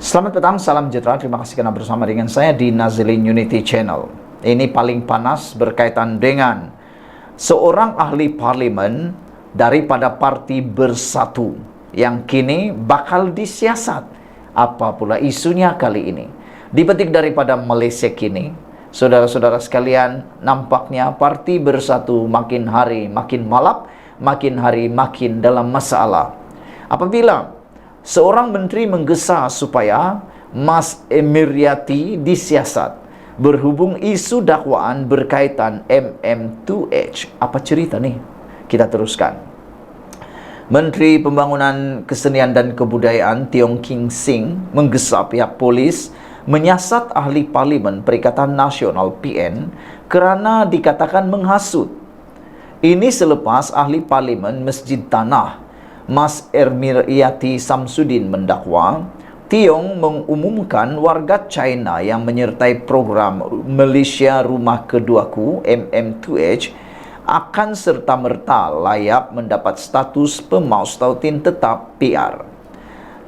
Selamat petang, salam sejahtera. Terima kasih karena bersama dengan saya di Nazilin Unity Channel. Ini paling panas berkaitan dengan seorang ahli parlimen daripada Parti Bersatu yang kini bakal disiasat. Apa pula isunya kali ini? Dipetik daripada Malaysia kini, saudara-saudara sekalian, nampaknya Parti Bersatu makin hari makin malap, makin hari makin dalam masalah. Apabila seorang menteri menggesa supaya Mas Emiriati disiasat berhubung isu dakwaan berkaitan MM2H. Apa cerita nih? Kita teruskan. Menteri Pembangunan Kesenian dan Kebudayaan Tiong King Sing menggesa pihak polis menyiasat ahli parlimen Perikatan Nasional PN kerana dikatakan menghasut. Ini selepas ahli parlimen Masjid Tanah Mas Emiriati Samsudin mendakwa Tiong mengumumkan warga China yang menyertai program Malaysia Rumah Keduaku MM2H akan serta-merta layak mendapat status pemaus tautin tetap PR.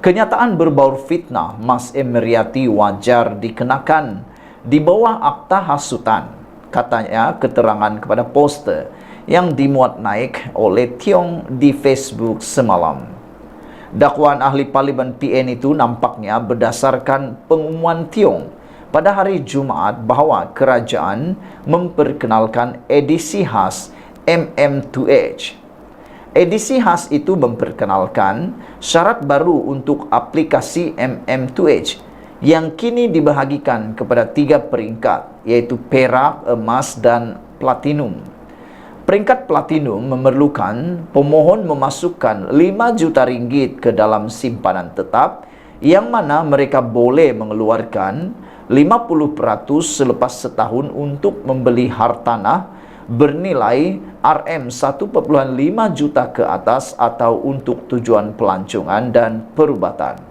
Kenyataan berbaur fitnah Mas Emiriati wajar dikenakan di bawah akta hasutan, katanya keterangan kepada poster yang dimuat naik oleh Tiong di Facebook semalam. Dakwaan ahli parlimen PN itu nampaknya berdasarkan pengumuman Tiong pada hari Jumaat bahawa kerajaan memperkenalkan edisi khas MM2H. Edisi khas itu memperkenalkan syarat baru untuk aplikasi MM2H yang kini dibahagikan kepada 3 peringkat, iaitu perak, emas dan platinum. Peringkat platinum memerlukan pemohon memasukkan 5 juta ringgit ke dalam simpanan tetap yang mana mereka boleh mengeluarkan 50% selepas setahun untuk membeli hartanah bernilai RM1.5 juta ke atas atau untuk tujuan pelancongan dan perubatan.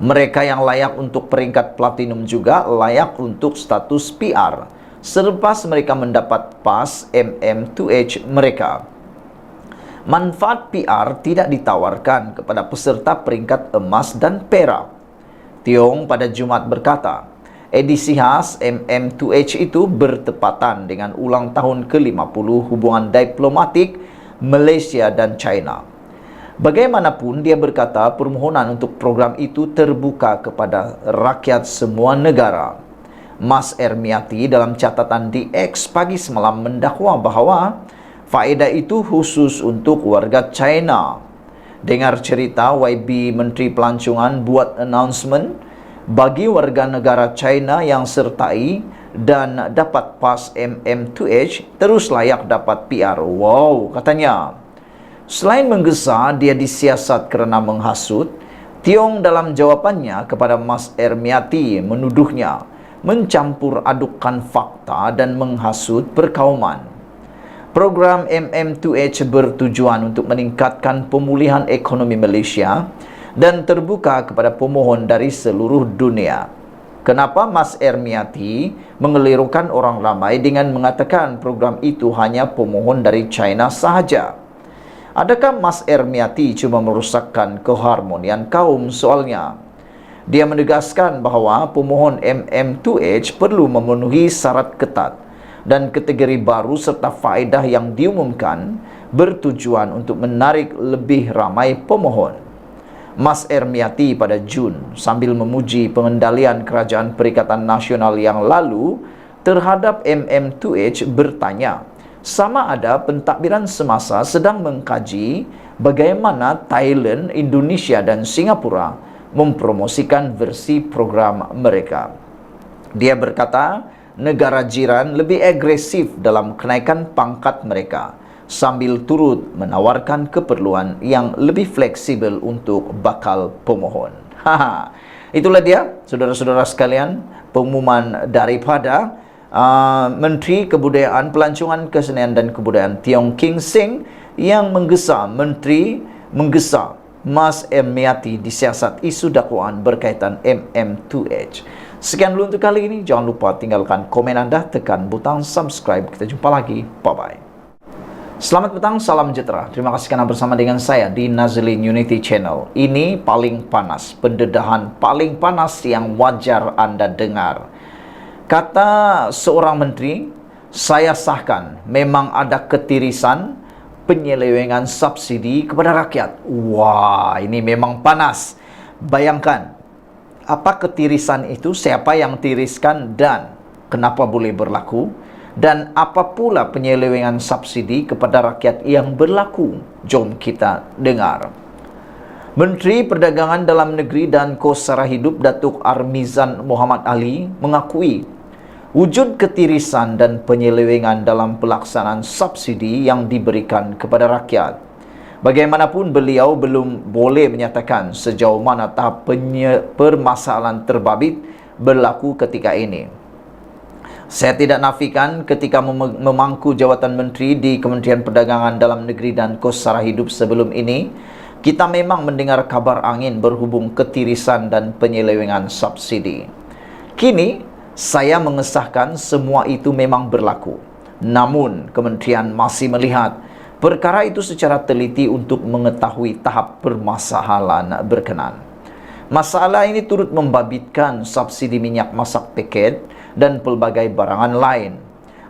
Mereka yang layak untuk peringkat platinum juga layak untuk status PR selepas mereka mendapat pas MM2H mereka. Manfaat PR tidak ditawarkan kepada peserta peringkat emas dan perak. Tiong pada Jumaat berkata, edisi khas MM2H itu bertepatan dengan ulang tahun ke-50 hubungan diplomatik Malaysia dan China. Bagaimanapun, dia berkata permohonan untuk program itu terbuka kepada rakyat semua negara. Mas Emiriati dalam catatan di X pagi semalam mendakwa bahawa faedah itu khusus untuk warga China. Dengar cerita YB Menteri Pelancongan buat announcement bagi warga negara China yang sertai dan dapat pas MM2H terus layak dapat PR. Wow, katanya. Selain menggesa dia disiasat kerana menghasut, Tiong dalam jawapannya kepada Mas Emiriati menuduhnya mencampur adukkan fakta dan menghasut perkauman. Program MM2H bertujuan untuk meningkatkan pemulihan ekonomi Malaysia dan terbuka kepada pemohon dari seluruh dunia. Kenapa Mas Emiriati mengelirukan orang ramai dengan mengatakan program itu hanya pemohon dari China sahaja? Adakah Mas Emiriati cuma merosakkan keharmonian kaum soalnya? Dia menegaskan bahawa pemohon MM2H perlu memenuhi syarat ketat dan kategori baru serta faedah yang diumumkan bertujuan untuk menarik lebih ramai pemohon. Mas Emiriati pada Jun sambil memuji pengendalian Kerajaan Perikatan Nasional yang lalu terhadap MM2H bertanya, sama ada pentadbiran semasa sedang mengkaji bagaimana Thailand, Indonesia dan Singapura mempromosikan versi program mereka. Dia berkata, negara jiran lebih agresif dalam kenaikan pangkat mereka sambil turut menawarkan keperluan yang lebih fleksibel untuk bakal pemohon. Itulah dia, saudara-saudara sekalian, pengumuman daripada Menteri Kebudayaan, Pelancongan, Kesenian dan Kebudayaan Tiong King Sing yang menggesa Mas Emiriati disiasat isu dakwaan berkaitan MM2H. Sekian dulu untuk kali ini. Jangan lupa tinggalkan komen anda, tekan butang subscribe. Kita jumpa lagi. Bye-bye. Selamat petang, salam sejahtera. Terima kasih karena bersama dengan saya di Nazilin Unity Channel. Ini paling panas, pendedahan paling panas yang wajar Anda dengar. Kata seorang menteri, saya sahkan memang ada ketirisan penyelewengan subsidi kepada rakyat. Wah, ini memang panas. Bayangkan, apa ketirisan itu, siapa yang tiriskan dan kenapa boleh berlaku? Dan apa pula penyelewengan subsidi kepada rakyat yang berlaku? Jom kita dengar. Menteri Perdagangan Dalam Negeri dan Kos Sara Hidup Datuk Armizan Muhammad Ali mengakui wujud ketirisan dan penyelewengan dalam pelaksanaan subsidi yang diberikan kepada rakyat. Bagaimanapun beliau belum boleh menyatakan sejauh mana tahap permasalahan terbabit berlaku ketika ini. Saya tidak nafikan ketika memangku jawatan menteri di Kementerian Perdagangan Dalam Negeri dan Kos Sara Hidup sebelum ini, kita memang mendengar kabar angin berhubung ketirisan dan penyelewengan subsidi. Kini, saya mengesahkan semua itu memang berlaku. Namun, kementerian masih melihat perkara itu secara teliti untuk mengetahui tahap permasalahan berkenan. Masalah ini turut membabitkan subsidi minyak masak paket dan pelbagai barangan lain.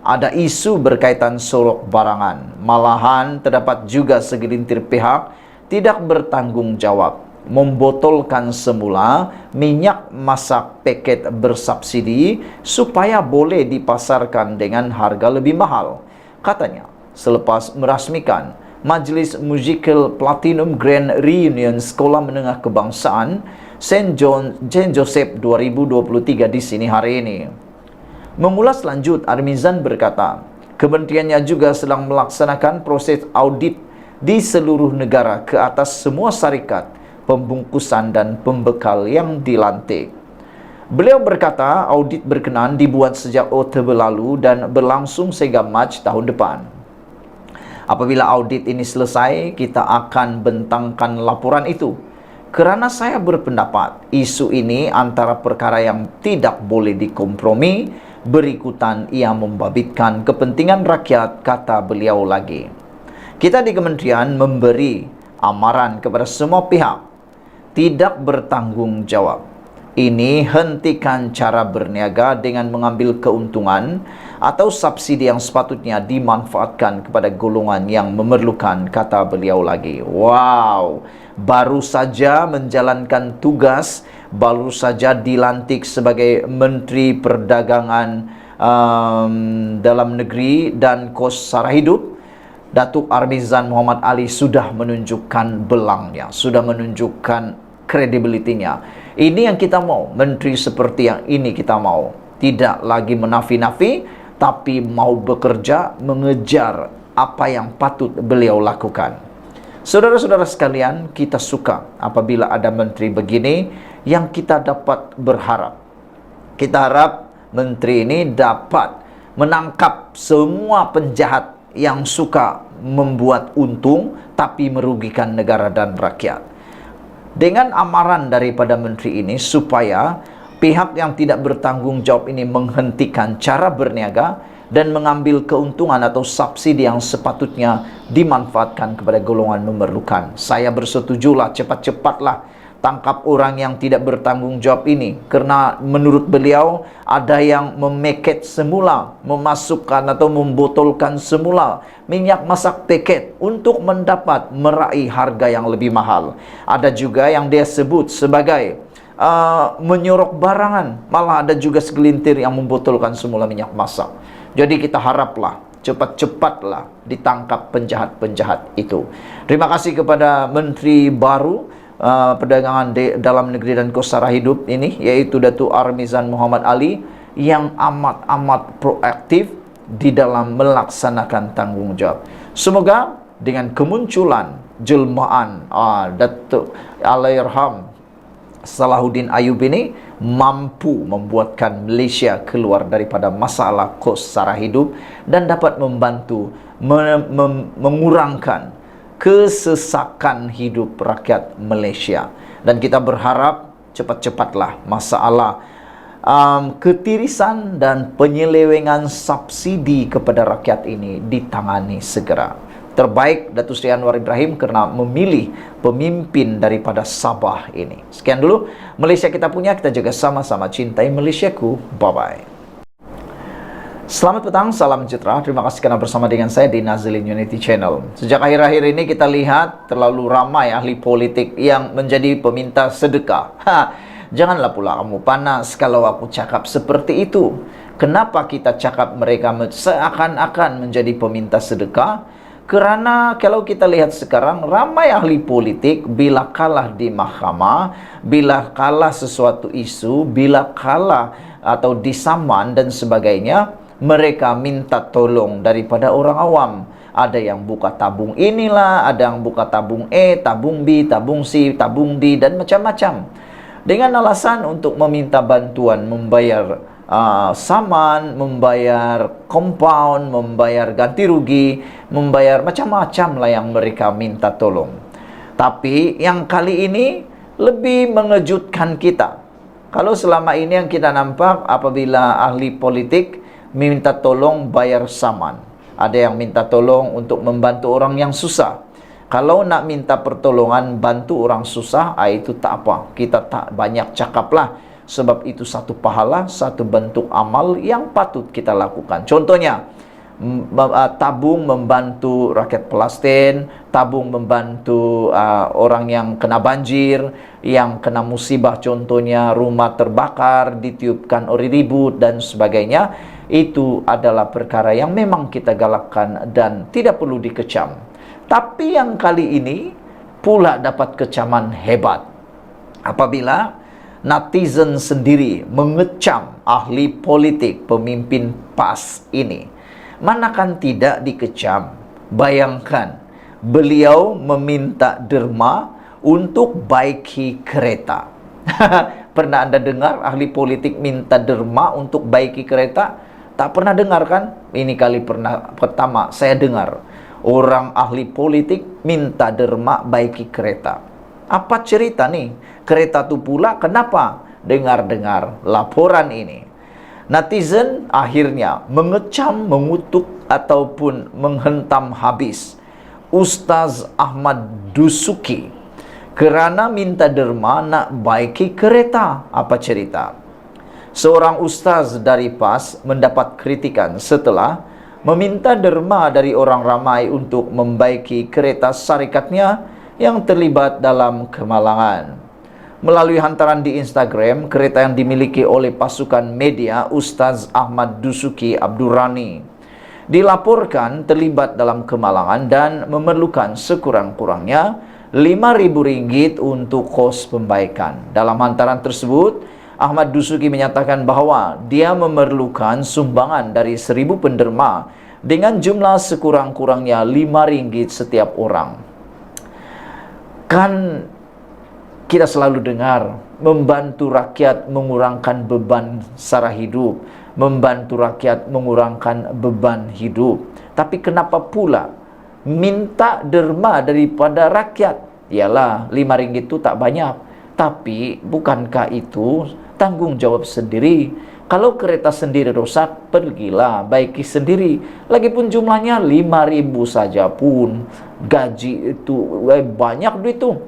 Ada isu berkaitan sorok barangan. Malahan terdapat juga segelintir pihak tidak bertanggung jawab membotolkan semula minyak masak paket bersubsidi supaya boleh dipasarkan dengan harga lebih mahal. Katanya, selepas merasmikan Majlis Musical Platinum Grand Reunion Sekolah Menengah Kebangsaan St. Joseph 2023 di sini hari ini. Mengulas lanjut, Armizan berkata, kementeriannya juga sedang melaksanakan proses audit di seluruh negara ke atas semua syarikat, pembungkusan dan pembekal yang dilantik. Beliau berkata, audit berkenaan dibuat sejak Oktober lalu dan berlangsung sehingga Mac tahun depan. Apabila audit ini selesai, kita akan bentangkan laporan itu. Kerana saya berpendapat, isu ini antara perkara yang tidak boleh dikompromi, berikutan ia membabitkan kepentingan rakyat, kata beliau lagi. Kita di kementerian memberi amaran kepada semua pihak tidak bertanggung jawab. Ini hentikan cara berniaga dengan mengambil keuntungan atau subsidi yang sepatutnya dimanfaatkan kepada golongan yang memerlukan, kata beliau lagi. Wow, baru saja menjalankan tugas, baru saja dilantik sebagai Menteri Perdagangan Dalam Negeri dan Kos Sara Hidup, Datuk Armizan Muhammad Ali sudah menunjukkan belangnya, sudah menunjukkan kredibilitinya. Ini yang kita mau, menteri seperti yang ini kita mau. Tidak lagi menafi-nafi, tapi mau bekerja, mengejar apa yang patut beliau lakukan. Saudara-saudara sekalian, kita suka apabila ada menteri begini yang kita dapat berharap. Kita harap menteri ini dapat menangkap semua penjahat yang suka membuat untung tapi merugikan negara dan rakyat. Dengan amaran daripada menteri ini supaya pihak yang tidak bertanggung jawab ini menghentikan cara berniaga dan mengambil keuntungan atau subsidi yang sepatutnya dimanfaatkan kepada golongan memerlukan. Saya bersetujulah, cepat-cepatlah tangkap orang yang tidak bertanggung jawab ini, karena menurut beliau ada yang memeket semula, memasukkan atau membotolkan semula minyak masak paket untuk mendapat meraih harga yang lebih mahal. Ada juga yang dia sebut sebagai menyorok barangan, malah ada juga segelintir yang membotolkan semula minyak masak. Jadi kita haraplah cepat-cepatlah ditangkap penjahat-penjahat itu. Terima kasih kepada Menteri baru Perdagangan Dalam Negeri dan Kos Sara Hidup ini, yaitu Datuk Armizan Muhammad Ali, yang amat-amat proaktif di dalam melaksanakan tanggung jawab. Semoga dengan kemunculan jelmaan Datuk Allahyarham Salahuddin Ayub ini mampu membuatkan Malaysia keluar daripada masalah kos sara hidup dan dapat membantu mengurangkan kesesakan hidup rakyat Malaysia. Dan kita berharap cepat-cepatlah masalah ketirisan dan penyelewengan subsidi kepada rakyat ini ditangani segera. terbaik Datuk Seri Anwar Ibrahim karena memilih pemimpin daripada Sabah ini. Sekian dulu Malaysia kita punya, kita jaga sama-sama cintai Malaysiaku. Bye-bye. Selamat petang, salam sejahtera. Terima kasih karena bersama dengan saya di Nazilin Unity Channel. Sejak akhir-akhir ini kita lihat terlalu ramai ahli politik yang menjadi peminta sedekah. Janganlah pula kamu panas kalau aku cakap seperti itu. Kenapa kita cakap mereka seakan-akan menjadi peminta sedekah? Kerana kalau kita lihat sekarang, ramai ahli politik bila kalah di mahkamah, bila kalah sesuatu isu, bila kalah atau disaman dan sebagainya, mereka minta tolong daripada orang awam. Ada yang buka tabung inilah, ada yang buka tabung E, tabung B, tabung C, tabung D, dan macam-macam. Dengan alasan untuk meminta bantuan membayar saman, membayar compound, membayar ganti rugi, membayar macam-macam lah yang mereka minta tolong. Tapi yang kali ini lebih mengejutkan kita. Kalau selama ini yang kita nampak apabila ahli politik minta tolong bayar saman, ada yang minta tolong untuk membantu orang yang susah. Kalau nak minta pertolongan bantu orang susah, itu tak apa, kita tak banyak cakaplah. Sebab itu satu pahala, satu bentuk amal yang patut kita lakukan. Contohnya, tabung membantu rakyat Palestin, tabung membantu orang yang kena banjir, yang kena musibah, contohnya rumah terbakar, ditiupkan ori ribut dan sebagainya. Itu adalah perkara yang memang kita galakkan dan tidak perlu dikecam. Tapi yang kali ini pula dapat kecaman hebat apabila netizen sendiri mengecam ahli politik pemimpin PAS ini. Manakan tidak dikecam? Bayangkan, beliau meminta derma untuk baiki kereta. Pernah Anda dengar ahli politik minta derma untuk baiki kereta? Tak pernah dengar kan? Ini kali pertama saya dengar orang ahli politik minta derma baiki kereta. Apa cerita nih? Kereta tu pula kenapa? Dengar-dengar laporan ini, netizen akhirnya mengecam, mengutuk ataupun menghentam habis Ustaz Ahmad Dusuki kerana minta derma nak baiki kereta. Apa cerita? Seorang ustaz dari PAS mendapat kritikan setelah meminta derma dari orang ramai untuk membaiki kereta syarikatnya yang terlibat dalam kemalangan. Melalui hantaran di Instagram, kereta yang dimiliki oleh pasukan media Ustaz Ahmad Dusuki Abdurrani dilaporkan terlibat dalam kemalangan dan memerlukan sekurang-kurangnya RM5.000 untuk kos pembaikan. Dalam hantaran tersebut, Ahmad Dusuki menyatakan bahawa dia memerlukan sumbangan dari 1,000 penderma dengan jumlah sekurang-kurangnya RM5 setiap orang. Kan kita selalu dengar membantu rakyat mengurangkan beban sara hidup, membantu rakyat mengurangkan beban hidup. Tapi kenapa pula minta derma daripada rakyat? Yalah, RM5 itu tak banyak. Tapi bukankah itu tanggung jawab sendiri? Kalau kereta sendiri rosak, pergilah baiki sendiri. Lagipun jumlahnya RM5.000 saja pun gaji itu banyak duit tu.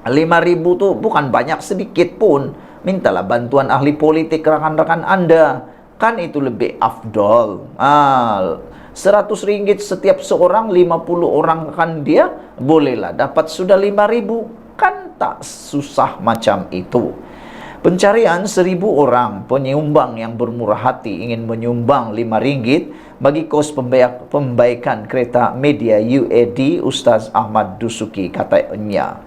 RM5.000 tu bukan banyak sedikit pun. Mintalah bantuan ahli politik rakan-rakan Anda. Kan itu lebih afdol. RM100 setiap seorang, 50 orang kan dia, bolehlah dapat sudah RM5.000. Kan tak susah macam itu. Pencarian 1,000 orang penyumbang yang bermurah hati ingin menyumbang RM5 bagi kos pembaikan kereta media UAD Ustaz Ahmad Dusuki, katanya.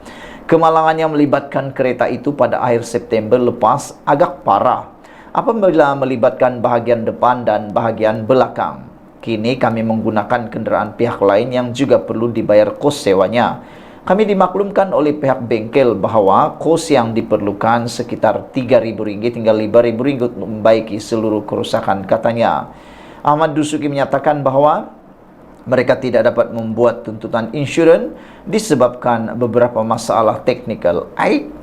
Kemalangan yang melibatkan kereta itu pada akhir September lepas agak parah apabila melibatkan bahagian depan dan bahagian belakang. Kini kami menggunakan kenderaan pihak lain yang juga perlu dibayar kos sewanya. Kami dimaklumkan oleh pihak bengkel bahawa kos yang diperlukan sekitar RM3.000 hingga RM5.000 untuk membaiki seluruh kerusakan, katanya. Ahmad Dusuki menyatakan bahawa mereka tidak dapat membuat tuntutan insurans disebabkan beberapa masalah teknikal.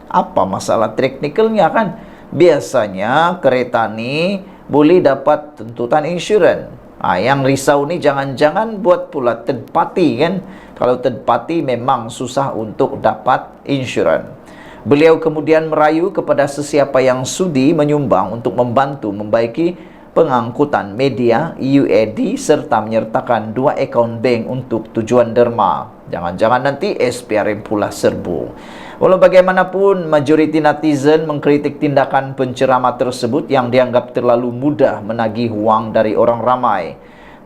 Apa masalah teknikalnya kan? Biasanya kereta ni boleh dapat tuntutan insurans. Yang risau ni jangan-jangan buat pula third party kan. Kalau third party memang susah untuk dapat insurans. Beliau kemudian merayu kepada sesiapa yang sudi menyumbang untuk membantu membaiki pengangkutan media UAD serta menyertakan 2 akaun bank untuk tujuan derma. Jangan-jangan nanti SPRM pula serbu. Walau bagaimanapun, majoriti netizen mengkritik tindakan penceramah tersebut yang dianggap terlalu mudah menagih wang dari orang ramai.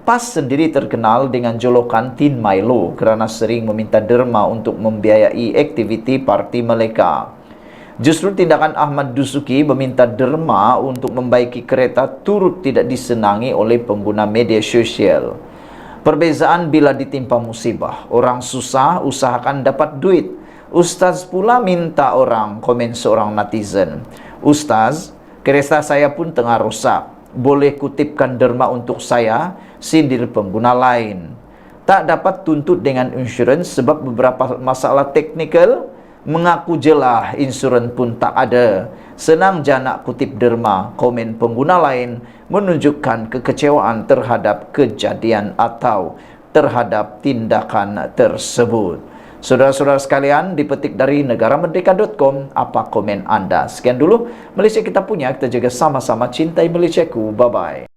PAS sendiri terkenal dengan jolokan Tin Milo kerana sering meminta derma untuk membiayai aktiviti parti mereka. Justru tindakan Ahmad Dusuki meminta derma untuk membaiki kereta turut tidak disenangi oleh pengguna media sosial. Perbezaan bila ditimpa musibah, orang susah usahakan dapat duit. Ustaz pula minta orang komen seorang netizen. Ustaz, kereta saya pun tengah rosak. Boleh kutipkan derma untuk saya, sindir pengguna lain. Tak dapat tuntut dengan insurans sebab beberapa masalah teknikal. Mengaku jelah insurans pun tak ada. Senang je nak kutip derma. Komen pengguna lain menunjukkan kekecewaan terhadap kejadian atau terhadap tindakan tersebut. Saudara-saudara sekalian, dipetik dari negaramerdeka.com, apa komen anda? Sekian dulu Malaysia kita punya, kita jaga sama-sama cintai Malaysiaku. Bye-bye.